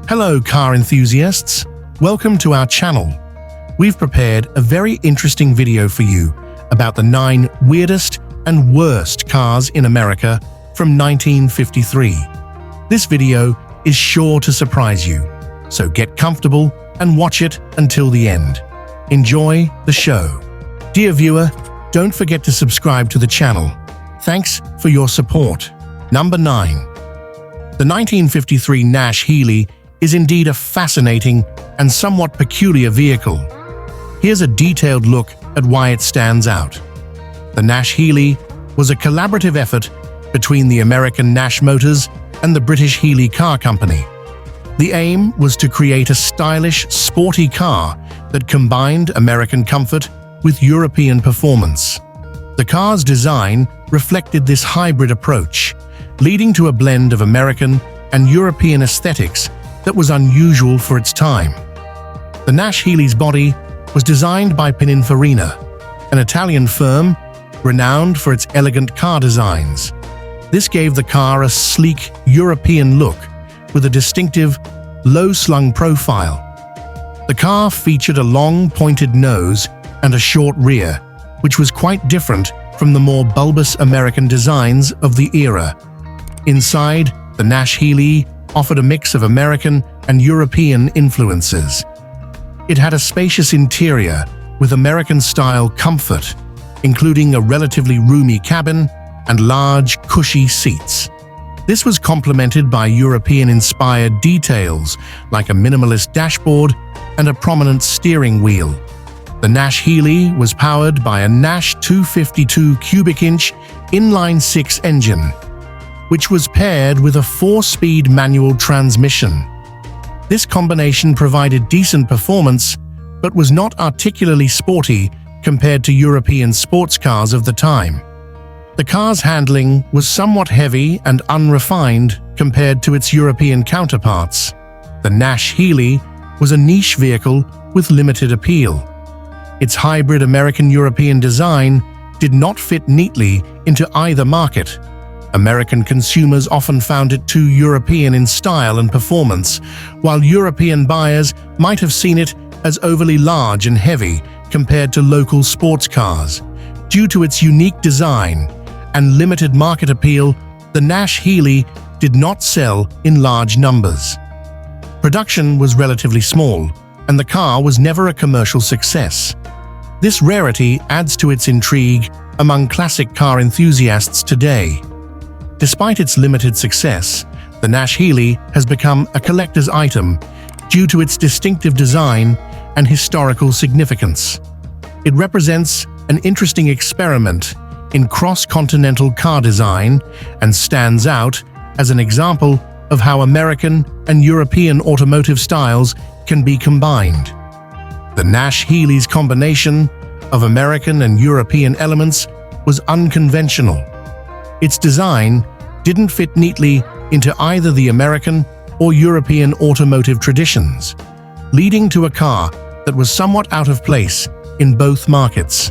Hello car enthusiasts, welcome to our channel. We've prepared a very interesting video for you about the 9 weirdest and worst cars in America from 1953. This video is sure to surprise you, so get comfortable and watch it until the end. Enjoy the show. Dear viewer, don't forget to subscribe to the channel. Thanks for your support. Number 9. The 1953 Nash-Healey is indeed a fascinating and somewhat peculiar vehicle. Here's a detailed look at why it stands out. The Nash-Healey was a collaborative effort between the American Nash Motors and the British Healey Car Company. The aim was to create a stylish, sporty car that combined American comfort with European performance. The car's design reflected this hybrid approach, leading to a blend of American and European aesthetics that was unusual for its time. The Nash-Healey's body was designed by Pininfarina, an Italian firm renowned for its elegant car designs. This gave the car a sleek European look with a distinctive, low-slung profile. The car featured a long, pointed nose and a short rear, which was quite different from the more bulbous American designs of the era. Inside, the Nash-Healey offered a mix of American and European influences. It had a spacious interior with American-style comfort, including a relatively roomy cabin and large, cushy seats. This was complemented by European-inspired details like a minimalist dashboard and a prominent steering wheel. The Nash-Healey was powered by a Nash 252 cubic-inch inline-6 engine, which was paired with a 4-speed manual transmission. This combination provided decent performance, but was not particularly sporty compared to European sports cars of the time. The car's handling was somewhat heavy and unrefined compared to its European counterparts. The Nash-Healey was a niche vehicle with limited appeal. Its hybrid American-European design did not fit neatly into either market. American consumers often found it too European in style and performance, while European buyers might have seen it as overly large and heavy compared to local sports cars. Due to its unique design and limited market appeal, the Nash-Healey did not sell in large numbers. Production was relatively small, and the car was never a commercial success. This rarity adds to its intrigue among classic car enthusiasts today. Despite its limited success, the Nash-Healey has become a collector's item due to its distinctive design and historical significance. It represents an interesting experiment in cross-continental car design and stands out as an example of how American and European automotive styles can be combined. The Nash-Healey's combination of American and European elements was unconventional. Its design didn't fit neatly into either the American or European automotive traditions, leading to a car that was somewhat out of place in both markets.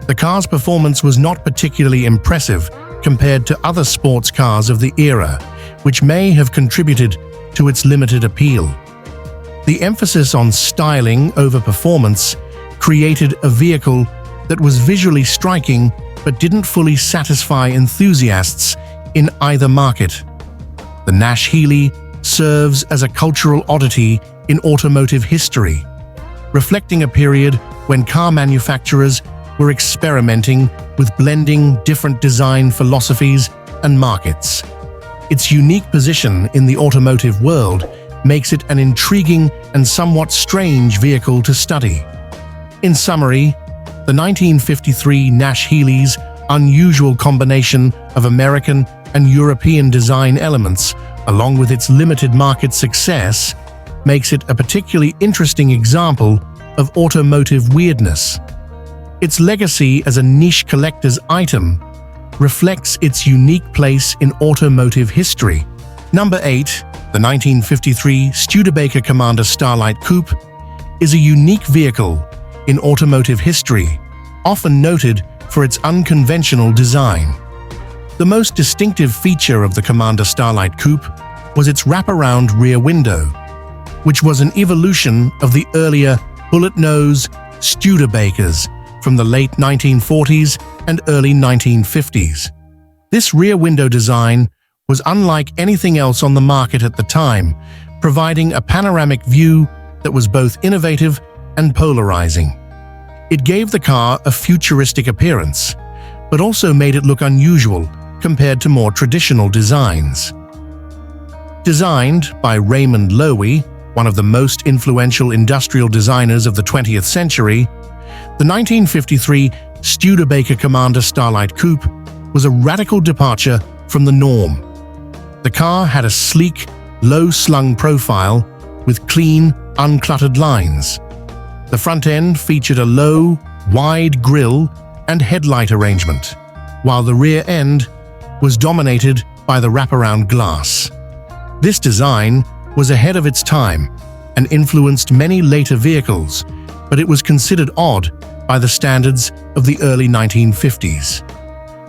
The car's performance was not particularly impressive compared to other sports cars of the era, which may have contributed to its limited appeal. The emphasis on styling over performance created a vehicle that was visually striking but didn't fully satisfy enthusiasts in either market. The Nash-Healey serves as a cultural oddity in automotive history, reflecting a period when car manufacturers were experimenting with blending different design philosophies and markets. Its unique position in the automotive world makes it an intriguing and somewhat strange vehicle to study. In summary, the 1953 Nash-Healey's unusual combination of American and European design elements, along with its limited market success, makes it a particularly interesting example of automotive weirdness. Its legacy as a niche collector's item reflects its unique place in automotive history. Number 8. The 1953 Studebaker Commander Starlight Coupe is a unique vehicle in automotive history, often noted for its unconventional design. The most distinctive feature of the Commander Starlight Coupe was its wraparound rear window, which was an evolution of the earlier bullet-nose Studebakers from the late 1940s and early 1950s. This rear window design was unlike anything else on the market at the time, providing a panoramic view that was both innovative and polarizing. It gave the car a futuristic appearance, but also made it look unusual compared to more traditional designs. Designed by Raymond Loewy, one of the most influential industrial designers of the 20th century, the 1953 Studebaker Commander Starlight Coupe was a radical departure from the norm. The car had a sleek, low-slung profile with clean, uncluttered lines. The front end featured a low, wide grille and headlight arrangement, while the rear end was dominated by the wraparound glass. This design was ahead of its time and influenced many later vehicles, but it was considered odd by the standards of the early 1950s.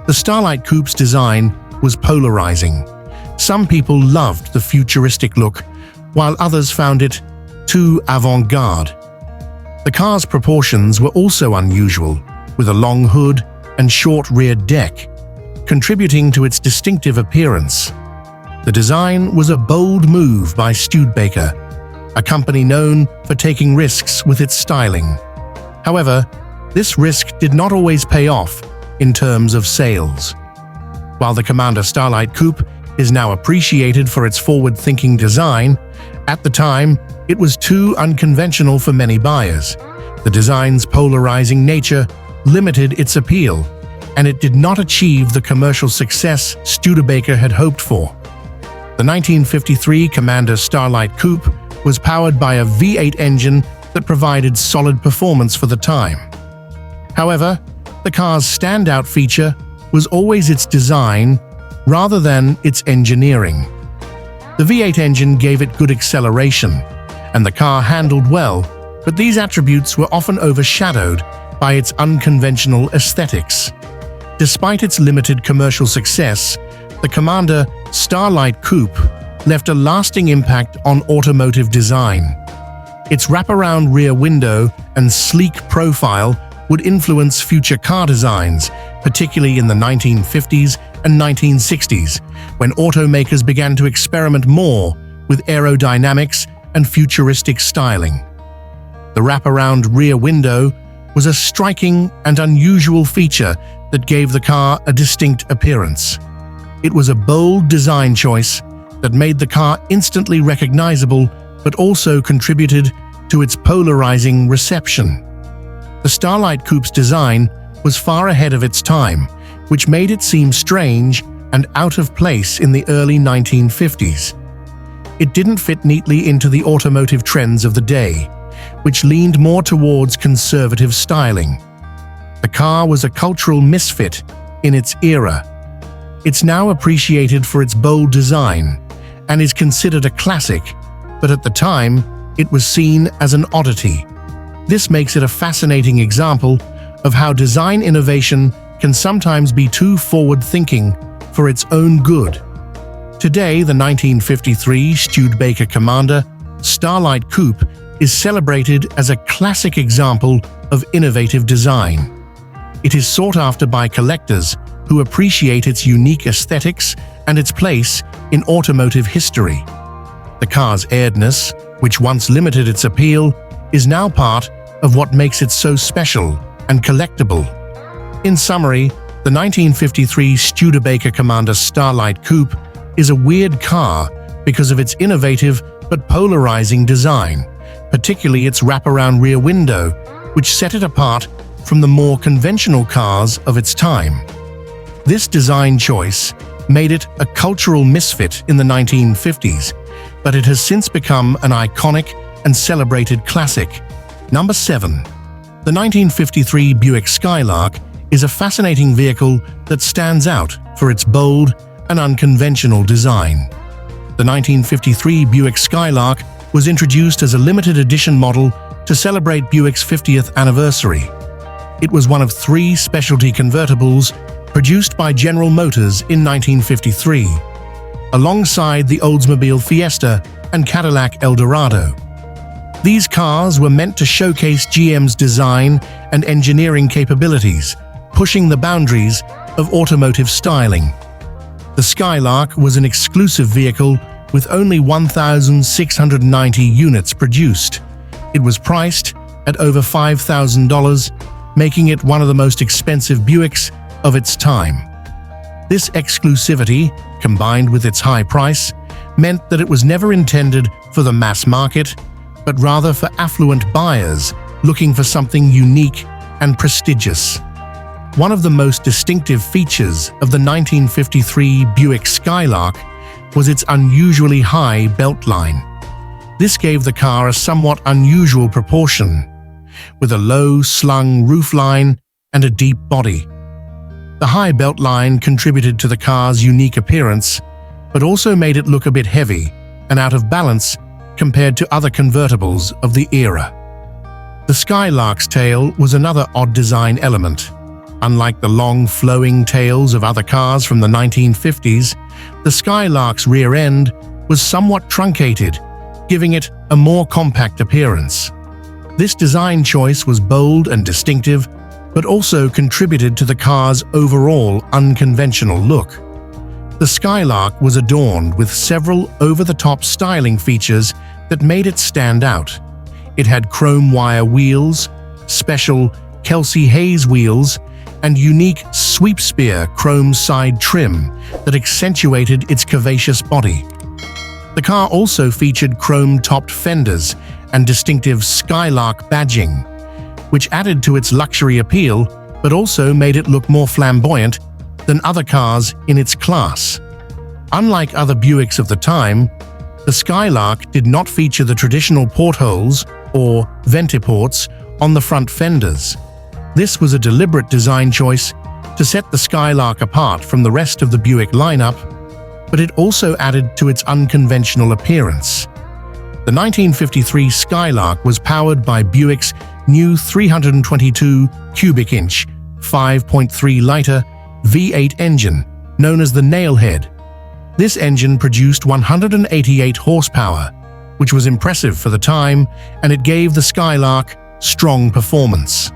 The Starlight Coupe's design was polarizing. Some people loved the futuristic look, while others found it too avant-garde. The car's proportions were also unusual, with a long hood and short rear deck, contributing to its distinctive appearance. The design was a bold move by Studebaker, a company known for taking risks with its styling. However, this risk did not always pay off in terms of sales. While the Commander Starlight Coupe is now appreciated for its forward-thinking design, at the time, it was too unconventional for many buyers. The design's polarizing nature limited its appeal, and it did not achieve the commercial success Studebaker had hoped for. The 1953 Commander Starlight Coupe was powered by a V8 engine that provided solid performance for the time. However, the car's standout feature was always its design rather than its engineering. The V8 engine gave it good acceleration, and the car handled well, but these attributes were often overshadowed by its unconventional aesthetics. Despite its limited commercial success, the Commander Starlight Coupe left a lasting impact on automotive design. Its wraparound rear window and sleek profile would influence future car designs, particularly in the 1950s and 1960s, when automakers began to experiment more with aerodynamics and futuristic styling. The wraparound rear window was a striking and unusual feature that gave the car a distinct appearance. It was a bold design choice that made the car instantly recognizable, but also contributed to its polarizing reception. The Starlight Coupe's design was far ahead of its time, which made it seem strange and out of place in the early 1950s. It didn't fit neatly into the automotive trends of the day, which leaned more towards conservative styling. The car was a cultural misfit in its era. It's now appreciated for its bold design and is considered a classic, but at the time, it was seen as an oddity. This makes it a fascinating example of how design innovation can sometimes be too forward-thinking for its own good. Today, the 1953 Studebaker Commander Starlight Coupe is celebrated as a classic example of innovative design. It is sought after by collectors who appreciate its unique aesthetics and its place in automotive history. The car's airedness, which once limited its appeal, is now part of what makes it so special and collectible. In summary, the 1953 Studebaker Commander Starlight Coupe is a weird car because of its innovative but polarizing design, particularly its wraparound rear window, which set it apart from the more conventional cars of its time. This design choice made it a cultural misfit in the 1950s, but it has since become an iconic and celebrated classic. Number 7. The 1953 Buick Skylark is a fascinating vehicle that stands out for its bold and unconventional design. The 1953 Buick Skylark was introduced as a limited edition model to celebrate Buick's 50th anniversary. It was one of 3 specialty convertibles produced by General Motors in 1953. Alongside the Oldsmobile Fiesta and Cadillac El Dorado. These cars were meant to showcase GM's design and engineering capabilities, pushing the boundaries of automotive styling. The Skylark was an exclusive vehicle with only 1,690 units produced. It was priced at over $5,000, making it one of the most expensive Buicks of its time. This exclusivity, combined with its high price, meant that it was never intended for the mass market, but rather for affluent buyers looking for something unique and prestigious. One of the most distinctive features of the 1953 Buick Skylark was its unusually high beltline. This gave the car a somewhat unusual proportion, with a low, slung roofline and a deep body. The high beltline contributed to the car's unique appearance, but also made it look a bit heavy and out of balance compared to other convertibles of the era. The Skylark's tail was another odd design element. Unlike the long, flowing tails of other cars from the 1950s, the Skylark's rear end was somewhat truncated, giving it a more compact appearance. This design choice was bold and distinctive, but also contributed to the car's overall unconventional look. The Skylark was adorned with several over-the-top styling features that made it stand out. It had chrome wire wheels, special Kelsey Hayes wheels, and unique sweep spear chrome side trim that accentuated its curvaceous body. The car also featured chrome-topped fenders and distinctive Skylark badging, which added to its luxury appeal but also made it look more flamboyant than other cars in its class. Unlike other Buicks of the time, the Skylark did not feature the traditional portholes or ventiports on the front fenders. This was a deliberate design choice to set the Skylark apart from the rest of the Buick lineup, but it also added to its unconventional appearance. The 1953 Skylark was powered by Buick's new 322 cubic inch, 5.3-liter V8 engine, known as the Nailhead. This engine produced 188 horsepower, which was impressive for the time, and it gave the Skylark strong performance.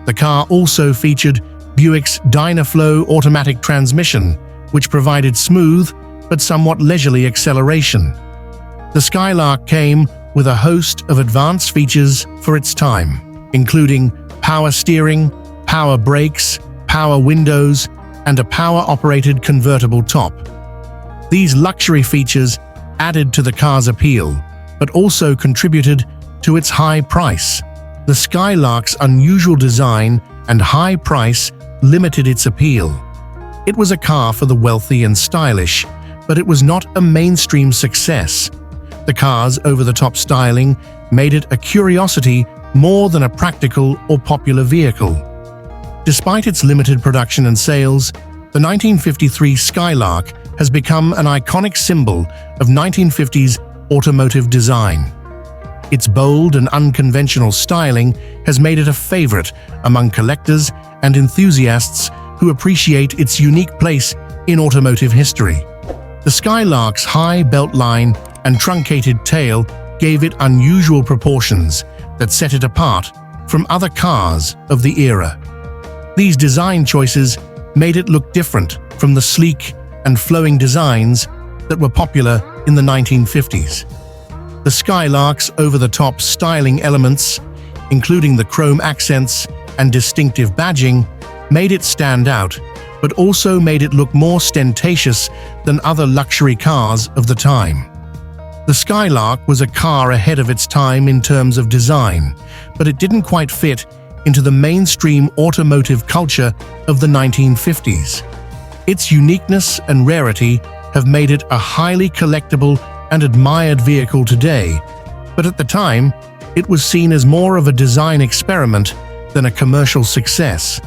The car also featured Buick's Dynaflow automatic transmission, which provided smooth but somewhat leisurely acceleration. The Skylark came with a host of advanced features for its time, including power steering, power brakes, power windows, and a power-operated convertible top. These luxury features added to the car's appeal, but also contributed to its high price. The Skylark's unusual design and high price limited its appeal. It was a car for the wealthy and stylish, but it was not a mainstream success. The car's over-the-top styling made it a curiosity more than a practical or popular vehicle. Despite its limited production and sales, the 1953 Skylark has become an iconic symbol of 1950s automotive design. Its bold and unconventional styling has made it a favorite among collectors and enthusiasts who appreciate its unique place in automotive history. The Skylark's high beltline and truncated tail gave it unusual proportions that set it apart from other cars of the era. These design choices made it look different from the sleek and flowing designs that were popular in the 1950s. The Skylark's over-the-top styling elements, including the chrome accents and distinctive badging, made it stand out, but also made it look more ostentatious than other luxury cars of the time. The Skylark was a car ahead of its time in terms of design, but it didn't quite fit into the mainstream automotive culture of the 1950s. Its uniqueness and rarity have made it a highly collectible and admired vehicle today, but at the time, it was seen as more of a design experiment than a commercial success.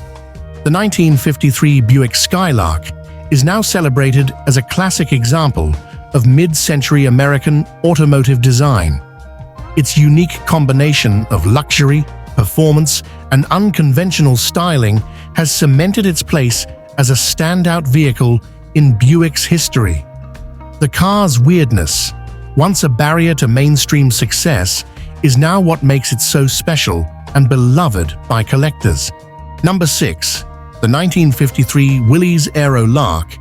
The 1953 Buick Skylark is now celebrated as a classic example of mid-century American automotive design. Its unique combination of luxury, performance, and unconventional styling has cemented its place as a standout vehicle in Buick's history. The car's weirdness, once a barrier to mainstream success, is now what makes it so special and beloved by collectors. Number 6. The 1953 Willys Aero Lark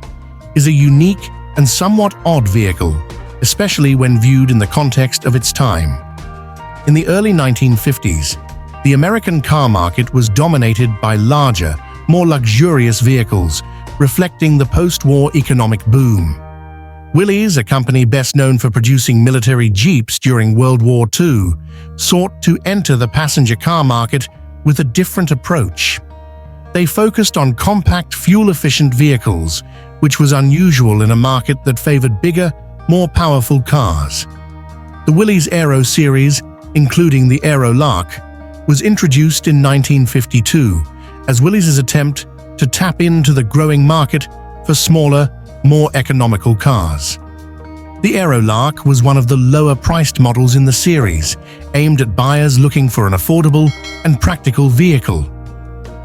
is a unique and somewhat odd vehicle, especially when viewed in the context of its time. In the early 1950s, the American car market was dominated by larger, more luxurious vehicles, reflecting the post-war economic boom. Willys, a company best known for producing military jeeps during World War II, sought to enter the passenger car market with a different approach. They focused on compact, fuel-efficient vehicles, which was unusual in a market that favored bigger, more powerful cars. The Willys Aero series, including the Aero Lark, was introduced in 1952 as Willys' attempt to tap into the growing market for smaller, more economical cars. The Aero Lark was one of the lower-priced models in the series, aimed at buyers looking for an affordable and practical vehicle.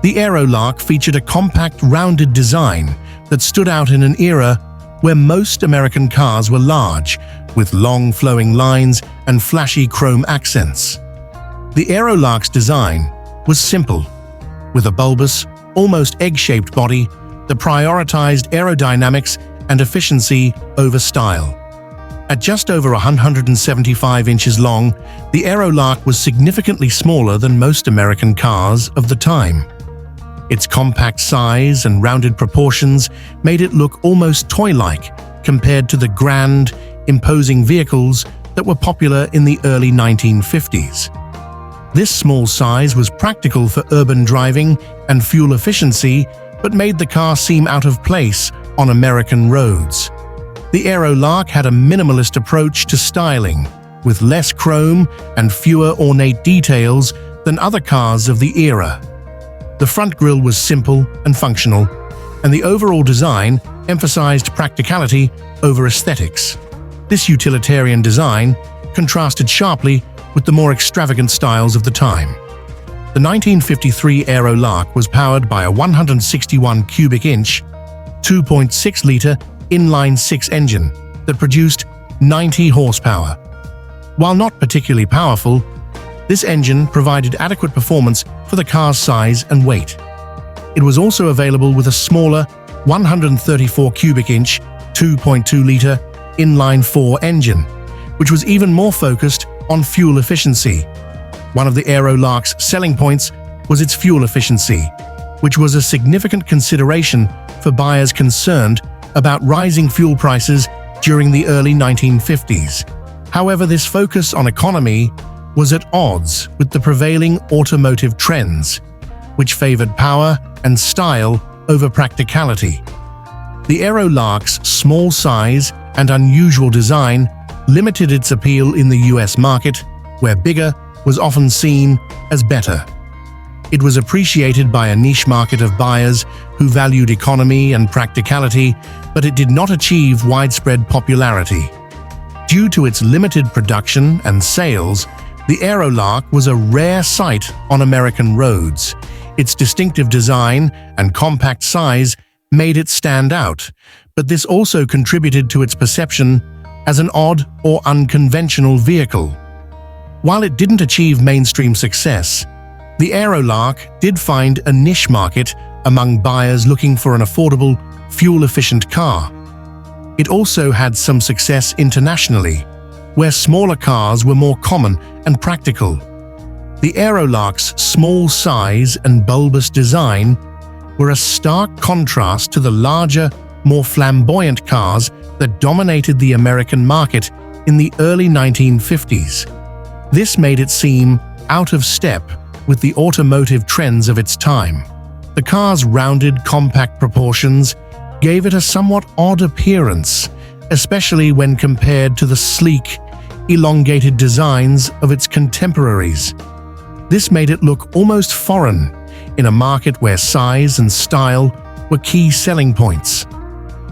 The Aero Lark featured a compact, rounded design that stood out in an era where most American cars were large, with long flowing lines and flashy chrome accents. The Aero Lark's design was simple, with a bulbous, almost egg-shaped body that prioritized aerodynamics and efficiency over style. At just over 175 inches long, the Aero Lark was significantly smaller than most American cars of the time. Its compact size and rounded proportions made it look almost toy-like compared to the grand, imposing vehicles that were popular in the early 1950s. This small size was practical for urban driving and fuel efficiency, but made the car seem out of place on American roads. The Aero Lark had a minimalist approach to styling, with less chrome and fewer ornate details than other cars of the era. The front grille was simple and functional, and the overall design emphasized practicality over aesthetics. This utilitarian design contrasted sharply with the more extravagant styles of the time. The 1953 Aero Lark was powered by a 161 cubic inch, 2.6-liter inline-six engine that produced 90 horsepower. While not particularly powerful, this engine provided adequate performance for the car's size and weight. It was also available with a smaller 134 cubic inch, 2.2-liter inline-four engine, which was even more focused on fuel efficiency. One of the Aero Lark's selling points was its fuel efficiency, which was a significant consideration for buyers concerned about rising fuel prices during the early 1950s. However, this focus on economy was at odds with the prevailing automotive trends, which favored power and style over practicality. The Aero Lark's small size and unusual design limited its appeal in the US market, where bigger was often seen as better. It was appreciated by a niche market of buyers who valued economy and practicality, but it did not achieve widespread popularity. Due to its limited production and sales, the Aero Lark was a rare sight on American roads. Its distinctive design and compact size made it stand out, but this also contributed to its perception as an odd or unconventional vehicle. While it didn't achieve mainstream success, the Aero Lark did find a niche market among buyers looking for an affordable, fuel-efficient car. It also had some success internationally, where smaller cars were more common and practical. The Aero Lark's small size and bulbous design were a stark contrast to the larger, more flamboyant cars that dominated the American market in the early 1950s. This made it seem out of step with the automotive trends of its time. The car's rounded, compact proportions gave it a somewhat odd appearance, especially when compared to the sleek, elongated designs of its contemporaries. This made it look almost foreign in a market where size and style were key selling points.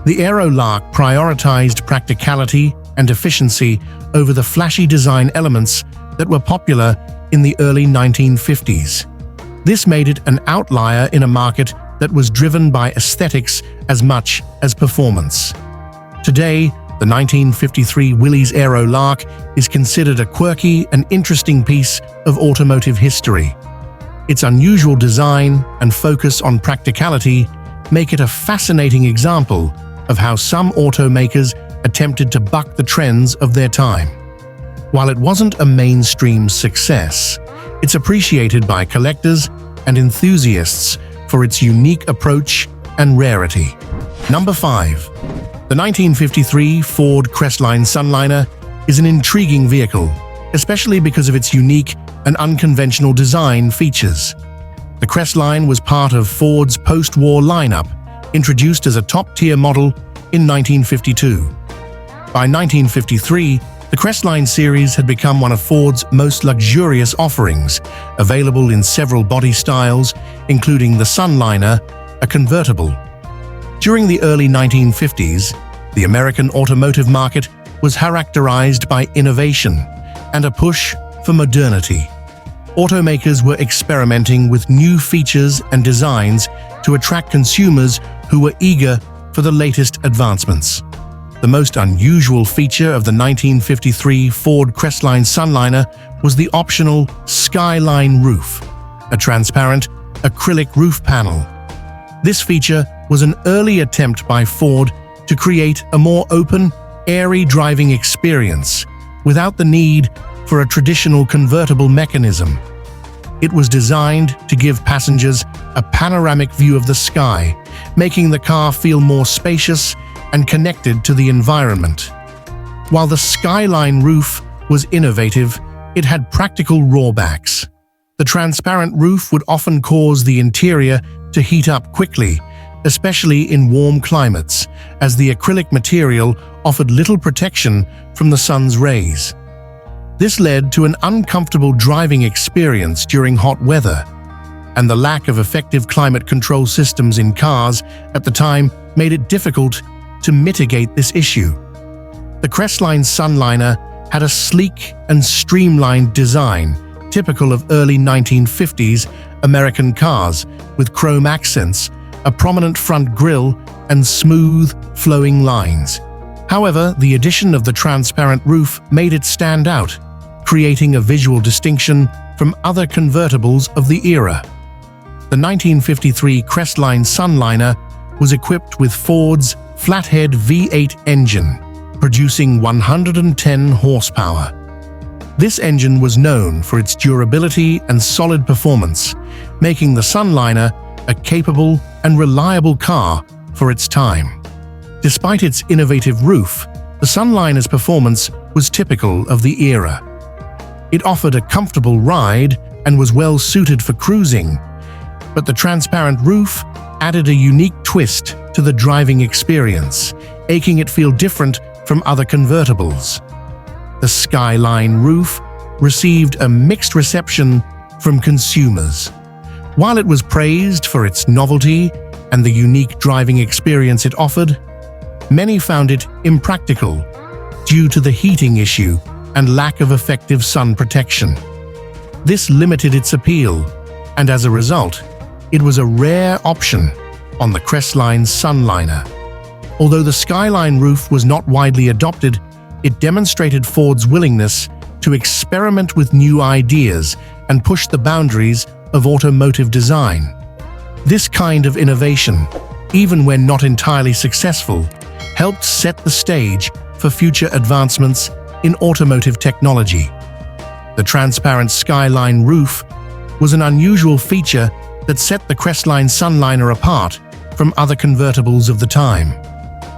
The Aero Lark prioritized practicality and efficiency over the flashy design elements that were popular in the early 1950s. This made it an outlier in a market that was driven by aesthetics as much as performance. Today, The 1953 Willys Aero Lark is considered a quirky and interesting piece of automotive history. Its unusual design and focus on practicality make it a fascinating example of how some automakers attempted to buck the trends of their time. While it wasn't a mainstream success, it's appreciated by collectors and enthusiasts for its unique approach and rarity. Number 5. The 1953 Ford Crestline Sunliner is an intriguing vehicle, especially because of its unique and unconventional design features. The Crestline was part of Ford's post-war lineup, introduced as a top-tier model in 1952. By 1953, the Crestline series had become one of Ford's most luxurious offerings, available in several body styles, including the Sunliner, a convertible. During the early 1950s, the American automotive market was characterized by innovation and a push for modernity. Automakers were experimenting with new features and designs to attract consumers who were eager for the latest advancements. The most unusual feature of the 1953 Ford Crestline Sunliner was the optional Skyline roof, a transparent acrylic roof panel. This feature was an early attempt by Ford to create a more open, airy driving experience without the need for a traditional convertible mechanism. It was designed to give passengers a panoramic view of the sky, making the car feel more spacious and connected to the environment. While the Skyline roof was innovative, it had practical drawbacks. The transparent roof would often cause the interior to heat up quickly, especially in warm climates, as the acrylic material offered little protection from the sun's rays. This led to an uncomfortable driving experience during hot weather, and the lack of effective climate control systems in cars at the time made it difficult to mitigate this issue. The Crestline Sunliner had a sleek and streamlined design, typical of early 1950s American cars, with chrome accents, a prominent front grille, and smooth, flowing lines. However, the addition of the transparent roof made it stand out, creating a visual distinction from other convertibles of the era. The 1953 Crestline Sunliner was equipped with Ford's flathead V8 engine, producing 110 horsepower. This engine was known for its durability and solid performance, making the Sunliner a capable and reliable car for its time. Despite its innovative roof, the Sunliner's performance was typical of the era. It offered a comfortable ride and was well suited for cruising, but the transparent roof added a unique twist to the driving experience, making it feel different from other convertibles. The Skyline roof received a mixed reception from consumers. While it was praised for its novelty and the unique driving experience it offered, many found it impractical due to the heating issue and lack of effective sun protection. This limited its appeal, and as a result, it was a rare option on the Crestline Sunliner. Although the Skyline roof was not widely adopted, it demonstrated Ford's willingness to experiment with new ideas and push the boundaries of automotive design. This kind of innovation, even when not entirely successful, helped set the stage for future advancements in automotive technology. The transparent Skyline roof was an unusual feature that set the Crestline Sunliner apart from other convertibles of the time.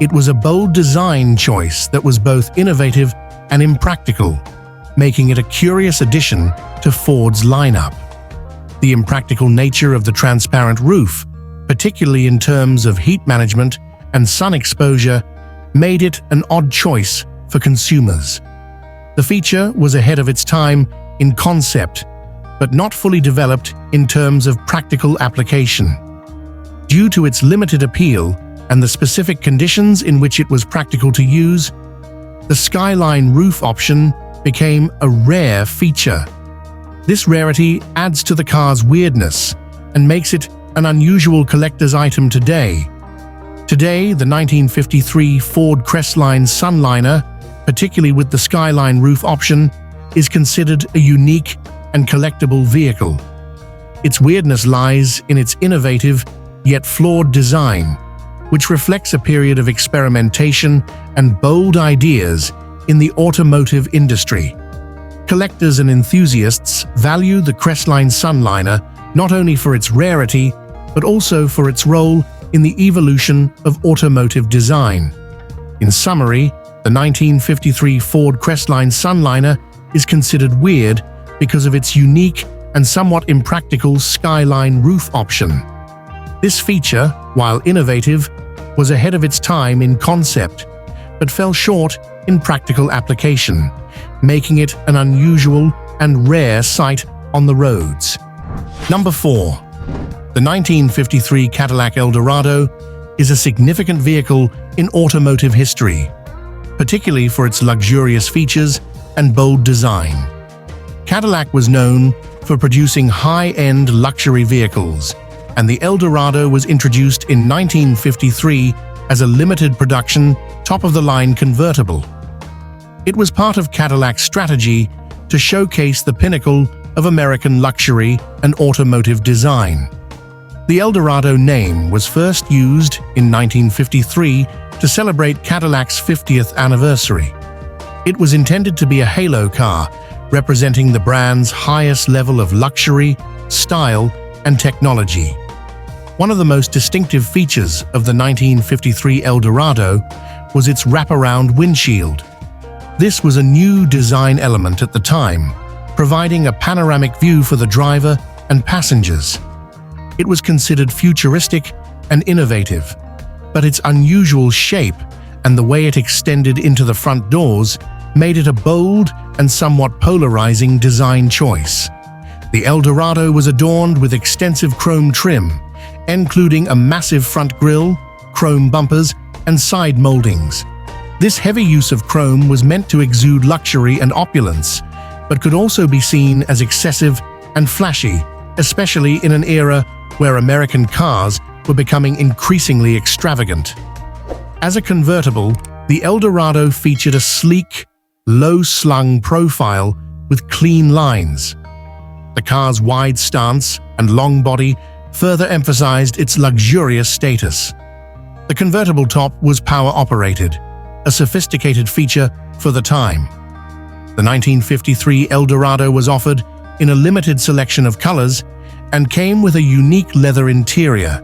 It was a bold design choice that was both innovative and impractical, making it a curious addition to Ford's lineup. The impractical nature of the transparent roof, particularly in terms of heat management and sun exposure, made it an odd choice for consumers. The feature was ahead of its time in concept, but not fully developed in terms of practical application. Due to its limited appeal and the specific conditions in which it was practical to use, the Skyline roof option became a rare feature. This rarity adds to the car's weirdness and makes it an unusual collector's item today. Today, the 1953 Ford Crestline Sunliner, particularly with the Skyline roof option, is considered a unique and collectible vehicle. Its weirdness lies in its innovative, yet flawed design, which reflects a period of experimentation and bold ideas in the automotive industry. Collectors and enthusiasts value the Crestline Sunliner not only for its rarity, but also for its role in the evolution of automotive design. In summary, the 1953 Ford Crestline Sunliner is considered weird because of its unique and somewhat impractical Skyline roof option. This feature, while innovative, was ahead of its time in concept, but fell short in practical application, making it an unusual and rare sight on the roads. Number 4. The 1953 Cadillac El Dorado is a significant vehicle in automotive history, particularly for its luxurious features and bold design. Cadillac was known for producing high-end luxury vehicles, and the El Dorado was introduced in 1953 as a limited production, top-of-the-line convertible. It was part of Cadillac's strategy to showcase the pinnacle of American luxury and automotive design. The El Dorado name was first used in 1953 to celebrate Cadillac's 50th anniversary. It was intended to be a halo car, representing the brand's highest level of luxury, style, and technology. One of the most distinctive features of the 1953 El Dorado was its wraparound windshield. This was a new design element at the time, providing a panoramic view for the driver and passengers. It was considered futuristic and innovative, but its unusual shape and the way it extended into the front doors made it a bold and somewhat polarizing design choice. The El Dorado was adorned with extensive chrome trim, including a massive front grille, chrome bumpers, and side moldings. This heavy use of chrome was meant to exude luxury and opulence, but could also be seen as excessive and flashy, especially in an era where American cars were becoming increasingly extravagant. As a convertible, the El Dorado featured a sleek, low-slung profile with clean lines. The car's wide stance and long body further emphasized its luxurious status. The convertible top was power-operated, a sophisticated feature for the time. The 1953 El Dorado was offered in a limited selection of colors and came with a unique leather interior,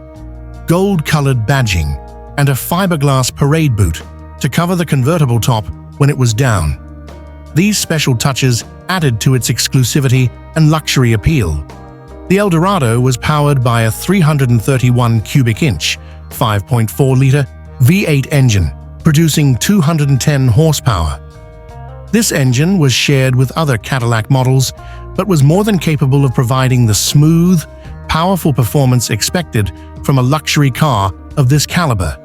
gold-colored badging, and a fiberglass parade boot to cover the convertible top when it was down. These special touches added to its exclusivity and luxury appeal. The El Dorado was powered by a 331 cubic inch, 5.4-liter V8 engine, producing 210 horsepower. This engine was shared with other Cadillac models, but was more than capable of providing the smooth, powerful performance expected from a luxury car of this caliber.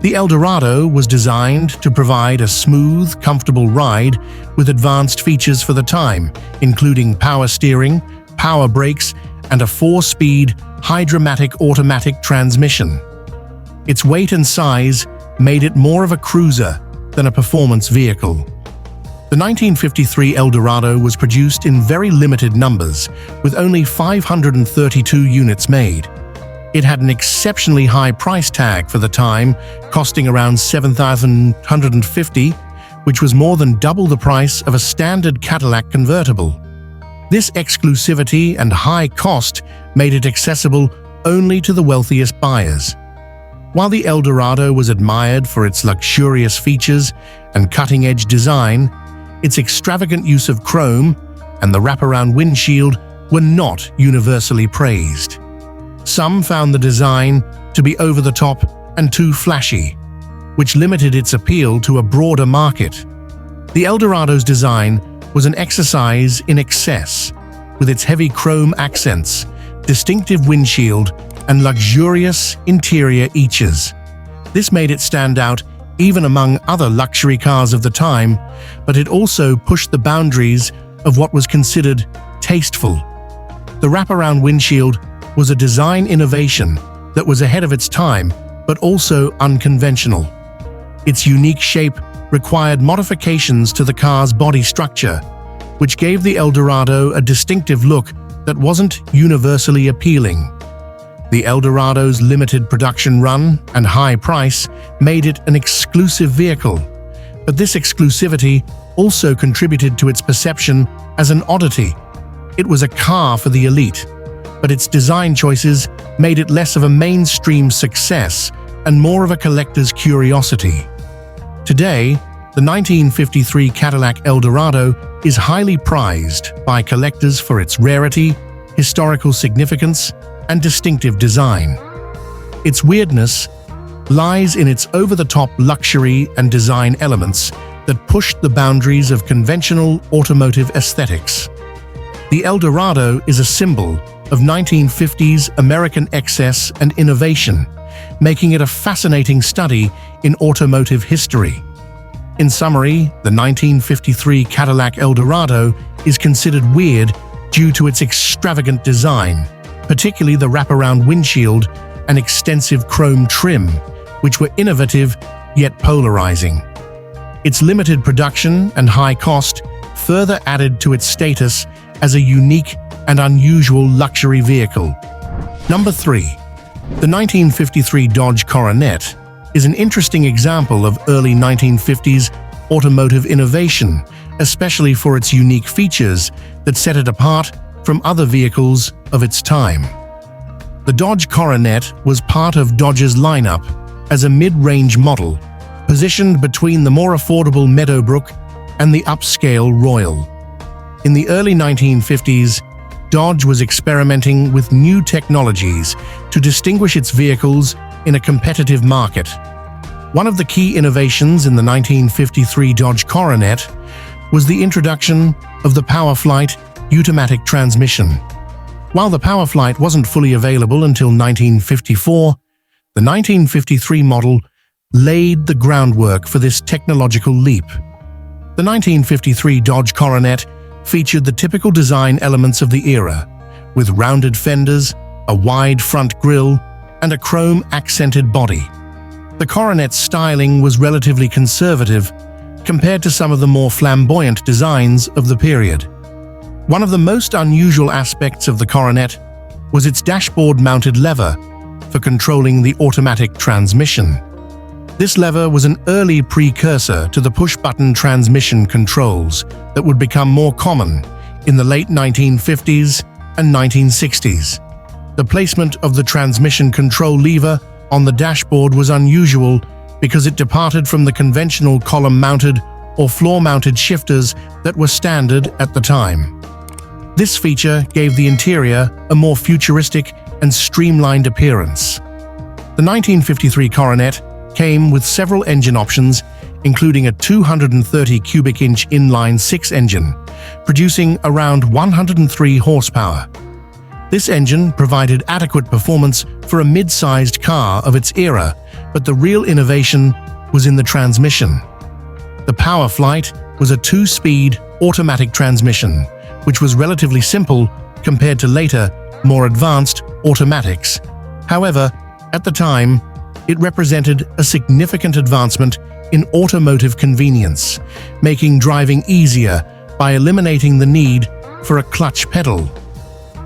The El Dorado was designed to provide a smooth, comfortable ride with advanced features for the time, including power steering, power brakes, and a 4-speed, hydromatic automatic transmission. Its weight and size made it more of a cruiser than a performance vehicle. The 1953 El Dorado was produced in very limited numbers, with only 532 units made. It had an exceptionally high price tag for the time, costing around $7,150, which was more than double the price of a standard Cadillac convertible. This exclusivity and high cost made it accessible only to the wealthiest buyers. While the El Dorado was admired for its luxurious features and cutting-edge design, its extravagant use of chrome and the wraparound windshield were not universally praised. Some found the design to be over-the-top and too flashy, which limited its appeal to a broader market. The El Dorado's design was an exercise in excess, with its heavy chrome accents, distinctive windshield, and luxurious interior features. This made it stand out even among other luxury cars of the time, but it also pushed the boundaries of what was considered tasteful. The wraparound windshield was a design innovation that was ahead of its time but also unconventional. Its unique shape required modifications to the car's body structure, which gave the El Dorado a distinctive look that wasn't universally appealing. The El Dorado's limited production run and high price made it an exclusive vehicle, but this exclusivity also contributed to its perception as an oddity. It was a car for the elite, but its design choices made it less of a mainstream success and more of a collector's curiosity. Today, the 1953 Cadillac El Dorado is highly prized by collectors for its rarity, historical significance, and distinctive design. Its weirdness lies in its over-the-top luxury and design elements that pushed the boundaries of conventional automotive aesthetics. The El Dorado is a symbol of 1950s American excess and innovation, making it a fascinating study in automotive history. In summary, the 1953 Cadillac El Dorado is considered weird due to its extravagant design, particularly the wraparound windshield and extensive chrome trim, which were innovative yet polarizing. Its limited production and high cost further added to its status as a unique and unusual luxury vehicle. Number 3. The 1953 Dodge Coronet is an interesting example of early 1950s automotive innovation, especially for its unique features that set it apart from other vehicles of its time. The Dodge Coronet was part of Dodge's lineup as a mid-range model, positioned between the more affordable Meadowbrook and the upscale Royal. In the early 1950s, Dodge was experimenting with new technologies to distinguish its vehicles in a competitive market. One of the key innovations in the 1953 Dodge Coronet was the introduction of the PowerFlight automatic transmission. While the PowerFlight wasn't fully available until 1954, the 1953 model laid the groundwork for this technological leap. The 1953 Dodge Coronet featured the typical design elements of the era, with rounded fenders, a wide front grille, and a chrome-accented body. The Coronet's styling was relatively conservative compared to some of the more flamboyant designs of the period. One of the most unusual aspects of the Coronet was its dashboard-mounted lever for controlling the automatic transmission. This lever was an early precursor to the push-button transmission controls that would become more common in the late 1950s and 1960s. The placement of the transmission control lever on the dashboard was unusual because it departed from the conventional column-mounted or floor-mounted shifters that were standard at the time. This feature gave the interior a more futuristic and streamlined appearance. The 1953 Coronet came with several engine options, including a 230 cubic inch inline-six engine, producing around 103 horsepower. This engine provided adequate performance for a mid-sized car of its era, but the real innovation was in the transmission. The PowerFlight was a two-speed automatic transmission, which was relatively simple compared to later, more advanced automatics. However, at the time, it represented a significant advancement in automotive convenience, making driving easier by eliminating the need for a clutch pedal.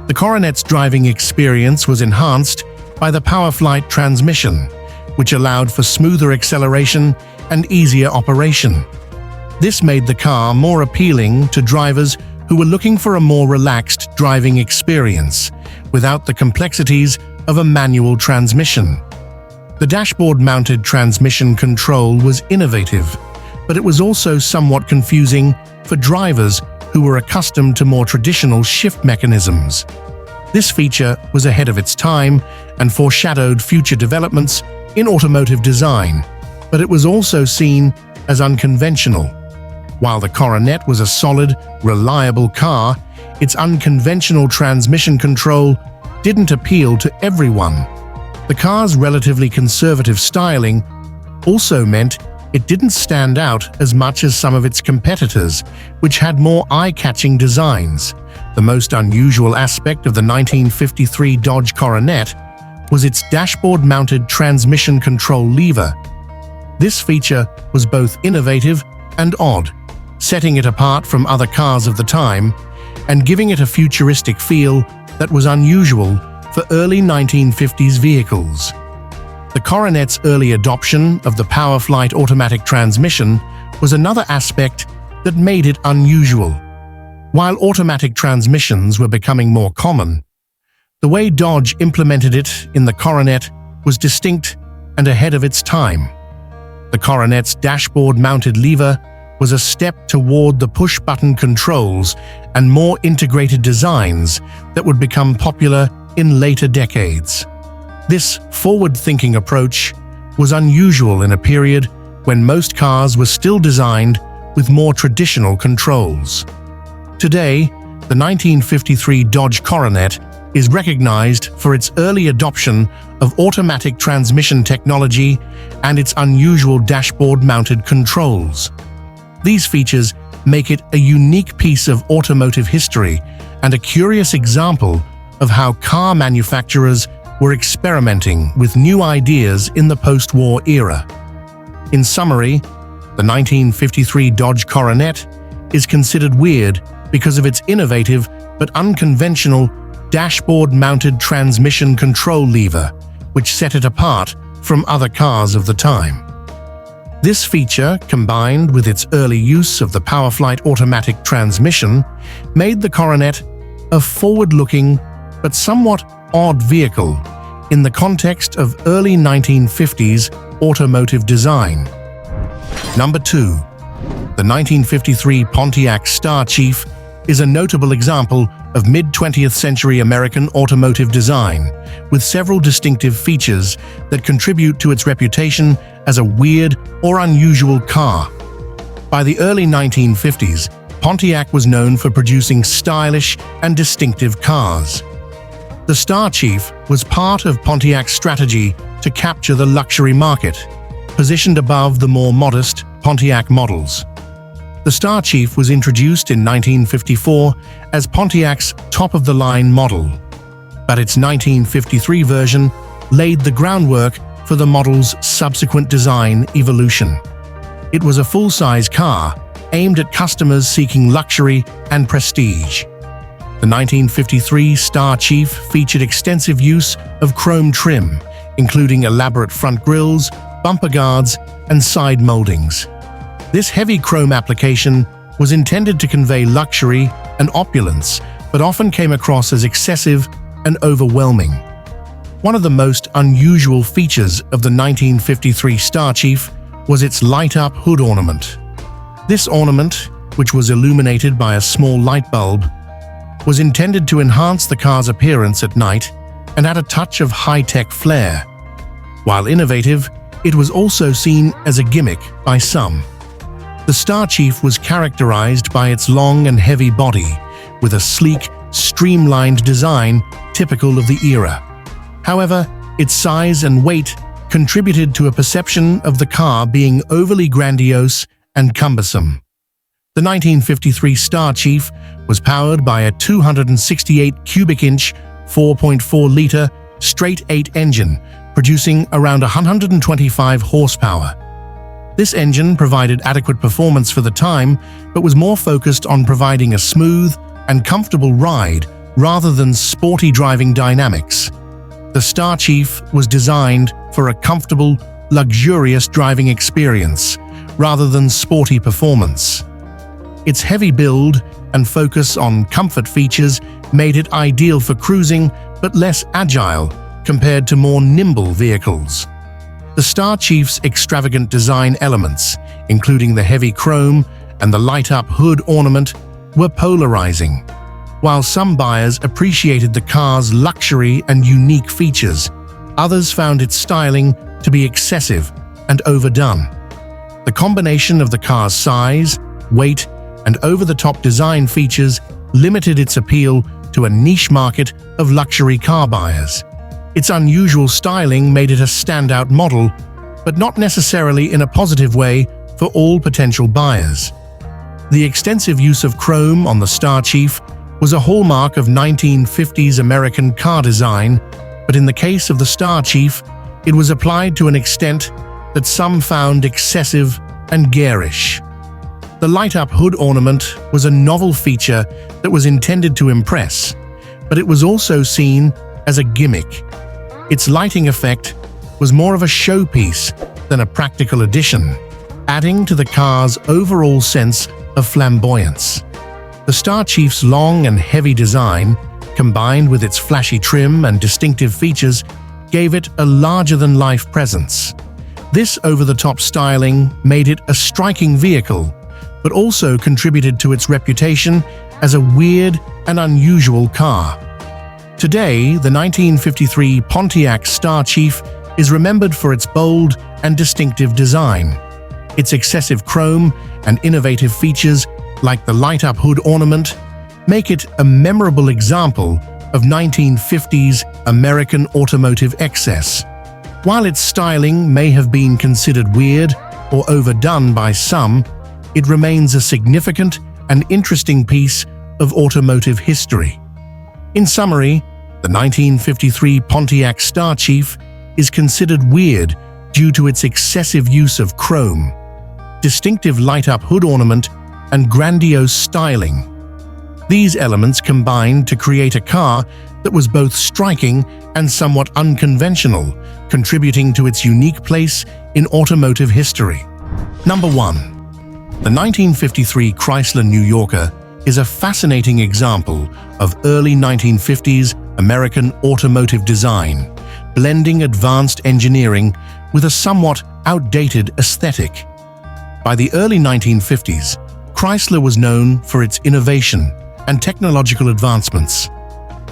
The Coronet's driving experience was enhanced by the PowerFlight transmission, which allowed for smoother acceleration and easier operation. This made the car more appealing to drivers who were looking for a more relaxed driving experience, without the complexities of a manual transmission. The dashboard-mounted transmission control was innovative, but it was also somewhat confusing for drivers who were accustomed to more traditional shift mechanisms. This feature was ahead of its time and foreshadowed future developments in automotive design, but it was also seen as unconventional. While the Coronet was a solid, reliable car, its unconventional transmission control didn't appeal to everyone. The car's relatively conservative styling also meant it didn't stand out as much as some of its competitors, which had more eye-catching designs. The most unusual aspect of the 1953 Dodge Coronet was its dashboard-mounted transmission control lever. This feature was both innovative and odd, setting it apart from other cars of the time and giving it a futuristic feel that was unusual for early 1950s vehicles. The Coronet's early adoption of the PowerFlight automatic transmission was another aspect that made it unusual. While automatic transmissions were becoming more common, the way Dodge implemented it in the Coronet was distinct and ahead of its time. The Coronet's dashboard-mounted lever was a step toward the push-button controls and more integrated designs that would become popular in later decades. This forward-thinking approach was unusual in a period when most cars were still designed with more traditional controls. Today, the 1953 Dodge Coronet is recognized for its early adoption of automatic transmission technology and its unusual dashboard-mounted controls. These features make it a unique piece of automotive history and a curious example of how car manufacturers were experimenting with new ideas in the post-war era. In summary, the 1953 Dodge Coronet is considered weird because of its innovative but unconventional dashboard-mounted transmission control lever, which set it apart from other cars of the time. This feature, combined with its early use of the PowerFlight automatic transmission, made the Coronet a forward-looking but somewhat odd vehicle in the context of early 1950s automotive design. Number 2. The 1953 Pontiac Star Chief is a notable example of mid-20th century American automotive design, with several distinctive features that contribute to its reputation as a weird or unusual car. By the early 1950s, Pontiac was known for producing stylish and distinctive cars. The Star Chief was part of Pontiac's strategy to capture the luxury market, positioned above the more modest Pontiac models. The Star Chief was introduced in 1954 as Pontiac's top-of-the-line model, but its 1953 version laid the groundwork for the model's subsequent design evolution. It was a full-size car aimed at customers seeking luxury and prestige. The 1953 Star Chief featured extensive use of chrome trim, including elaborate front grille, bumper guards, and side moldings. This heavy chrome application was intended to convey luxury and opulence, but often came across as excessive and overwhelming. One of the most unusual features of the 1953 Star Chief was its light-up hood ornament. This ornament, which was illuminated by a small light bulb, was intended to enhance the car's appearance at night and add a touch of high-tech flair. While innovative, it was also seen as a gimmick by some. The Star Chief was characterized by its long and heavy body, with a sleek, streamlined design typical of the era. However, its size and weight contributed to a perception of the car being overly grandiose and cumbersome. The 1953 Star Chief was powered by a 268 cubic inch, 4.4-liter straight-8 engine, producing around 125 horsepower. This engine provided adequate performance for the time, but was more focused on providing a smooth and comfortable ride rather than sporty driving dynamics. The Star Chief was designed for a comfortable, luxurious driving experience rather than sporty performance. Its heavy build and focus on comfort features made it ideal for cruising but less agile compared to more nimble vehicles. The Star Chief's extravagant design elements, including the heavy chrome and the light-up hood ornament, were polarizing. While some buyers appreciated the car's luxury and unique features, others found its styling to be excessive and overdone. The combination of the car's size, weight, and over-the-top design features limited its appeal to a niche market of luxury car buyers. Its unusual styling made it a standout model, but not necessarily in a positive way for all potential buyers. The extensive use of chrome on the Star Chief was a hallmark of 1950s American car design, but in the case of the Star Chief, it was applied to an extent that some found excessive and garish. The light-up hood ornament was a novel feature that was intended to impress, but it was also seen as a gimmick. Its lighting effect was more of a showpiece than a practical addition, adding to the car's overall sense of flamboyance. The Star Chief's long and heavy design, combined with its flashy trim and distinctive features, gave it a larger-than-life presence. This over-the-top styling made it a striking vehicle, but also contributed to its reputation as a weird and unusual car. Today, the 1953 Pontiac Star Chief is remembered for its bold and distinctive design. Its excessive chrome and innovative features, like the light-up hood ornament, make it a memorable example of 1950s American automotive excess. While its styling may have been considered weird or overdone by some, it remains a significant and interesting piece of automotive history. In summary, the 1953 Pontiac Star Chief is considered weird due to its excessive use of chrome, distinctive light-up hood ornament, and grandiose styling. These elements combined to create a car that was both striking and somewhat unconventional, contributing to its unique place in automotive history. Number 1. The 1953 Chrysler New Yorker is a fascinating example of early 1950s American automotive design, blending advanced engineering with a somewhat outdated aesthetic. By the early 1950s, Chrysler was known for its innovation and technological advancements.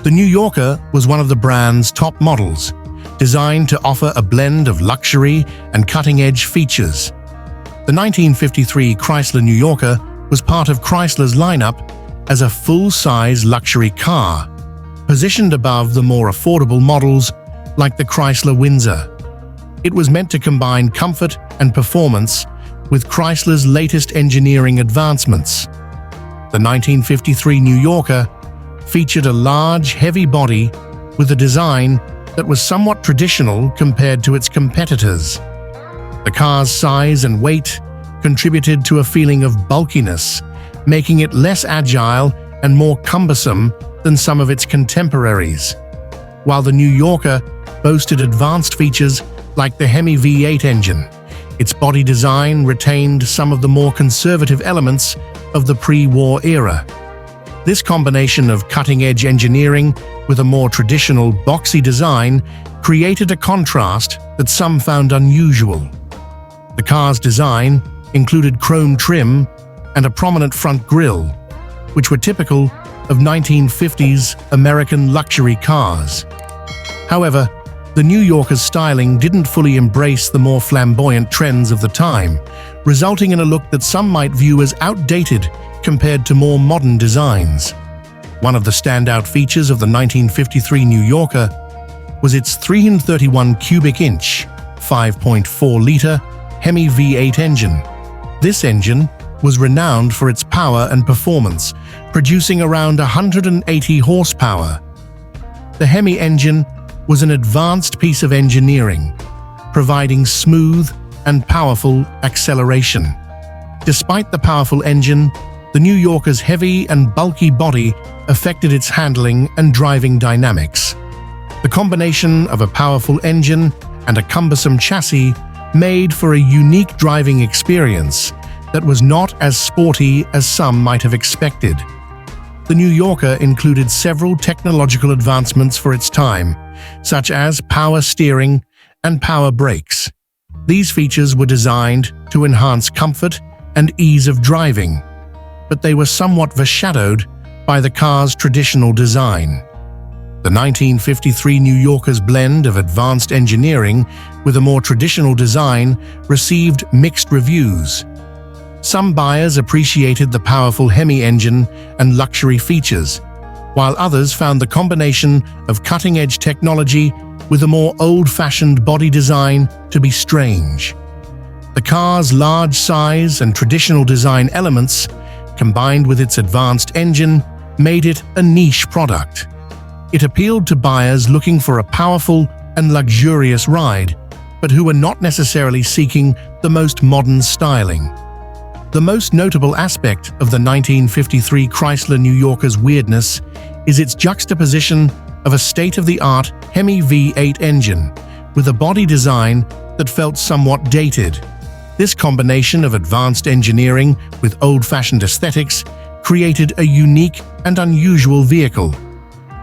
The New Yorker was one of the brand's top models, designed to offer a blend of luxury and cutting-edge features. The 1953 Chrysler New Yorker was part of Chrysler's lineup as a full-size luxury car, positioned above the more affordable models like the Chrysler Windsor. It was meant to combine comfort and performance with Chrysler's latest engineering advancements. The 1953 New Yorker featured a large, heavy body with a design that was somewhat traditional compared to its competitors. The car's size and weight contributed to a feeling of bulkiness, making it less agile and more cumbersome than some of its contemporaries. While the New Yorker boasted advanced features like the Hemi V8 engine, its body design retained some of the more conservative elements of the pre-war era. This combination of cutting-edge engineering with a more traditional, boxy design created a contrast that some found unusual. The car's design included chrome trim and a prominent front grille, which were typical of 1950s American luxury cars. However, the New Yorker's styling didn't fully embrace the more flamboyant trends of the time, resulting in a look that some might view as outdated compared to more modern designs. One of the standout features of the 1953 New Yorker was its 331 cubic inch, 5.4-liter Hemi V8 engine. This engine was renowned for its power and performance, producing around 180 horsepower. The Hemi engine was an advanced piece of engineering, providing smooth and powerful acceleration. Despite the powerful engine, the New Yorker's heavy and bulky body affected its handling and driving dynamics. The combination of a powerful engine and a cumbersome chassis made for a unique driving experience that was not as sporty as some might have expected. The New Yorker included several technological advancements for its time, such as power steering and power brakes. These features were designed to enhance comfort and ease of driving, but they were somewhat overshadowed by the car's traditional design. The 1953 New Yorker's blend of advanced engineering with a more traditional design received mixed reviews. Some buyers appreciated the powerful Hemi engine and luxury features, while others found the combination of cutting-edge technology with a more old-fashioned body design to be strange. The car's large size and traditional design elements, combined with its advanced engine, made it a niche product. It appealed to buyers looking for a powerful and luxurious ride, but who were not necessarily seeking the most modern styling. The most notable aspect of the 1953 Chrysler New Yorker's weirdness is its juxtaposition of a state-of-the-art Hemi V8 engine with a body design that felt somewhat dated. This combination of advanced engineering with old-fashioned aesthetics created a unique and unusual vehicle.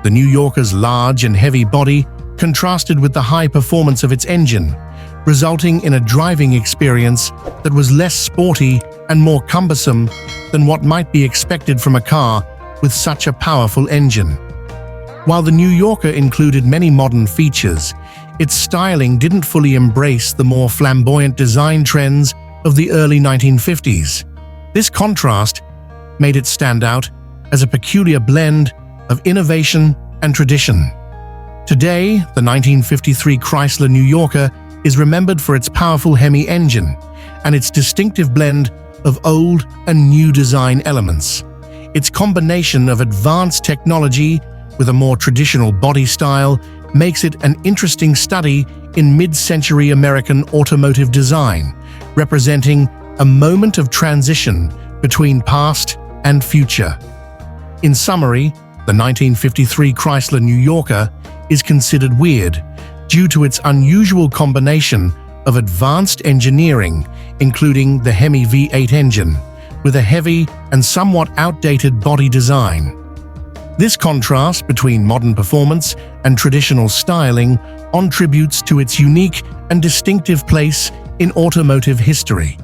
The New Yorker's large and heavy body contrasted with the high performance of its engine, resulting in a driving experience that was less sporty and more cumbersome than what might be expected from a car with such a powerful engine. While the New Yorker included many modern features, its styling didn't fully embrace the more flamboyant design trends of the early 1950s. This contrast made it stand out as a peculiar blend of innovation and tradition. Today, the 1953 Chrysler New Yorker is remembered for its powerful Hemi engine and its distinctive blend of old and new design elements. Its combination of advanced technology with a more traditional body style makes it an interesting study in mid-century American automotive design, representing a moment of transition between past and future. In summary, the 1953 Chrysler New Yorker is considered weird due to its unusual combination of advanced engineering, including the Hemi V8 engine, with a heavy and somewhat outdated body design. This contrast between modern performance and traditional styling contributes to its unique and distinctive place in automotive history.